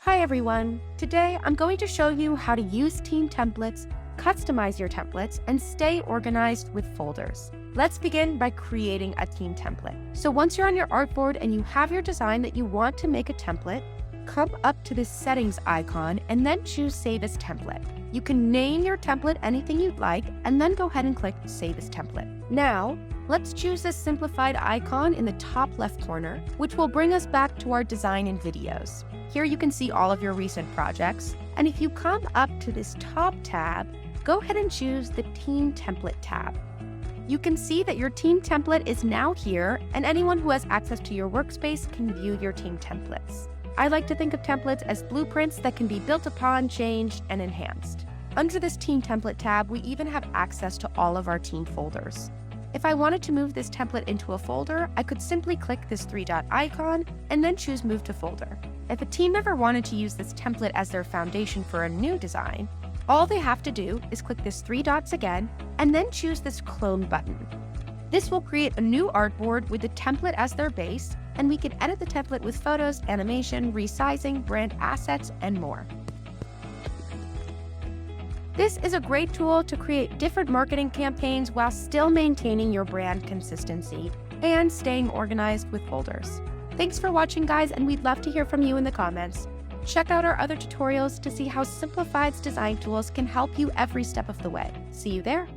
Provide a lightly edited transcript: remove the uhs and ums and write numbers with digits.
Hi everyone! Today I'm going to show you how to use team templates, customize your templates, and stay organized with folders. Let's begin by creating a team template. So once you're on your artboard and you have your design that you want to make a template, come up to this settings icon and then choose Save as Template. You can name your template anything you'd like and then go ahead and click Save as Template. Now, let's choose this simplified icon in the top left corner, which will bring us back to our design and videos. Here you can see all of your recent projects, and if you come up to this top tab, go ahead and choose the Team Template tab. You can see that your team template is now here, and anyone who has access to your workspace can view your team templates. I like to think of templates as blueprints that can be built upon, changed, and enhanced. Under this Team Template tab, we even have access to all of our team folders. If I wanted to move this template into a folder, I could simply click this three-dot icon and then choose Move to Folder. If a team member wanted to use this template as their foundation for a new design, all they have to do is click this three dots again and then choose this Clone button. This will create a new artboard with the template as their base, and we can edit the template with photos, animation, resizing, brand assets, and more. This is a great tool to create different marketing campaigns while still maintaining your brand consistency and staying organized with folders. Thanks for watching, guys, and we'd love to hear from you in the comments. Check out our other tutorials to see how Simplified's design tools can help you every step of the way. See you there.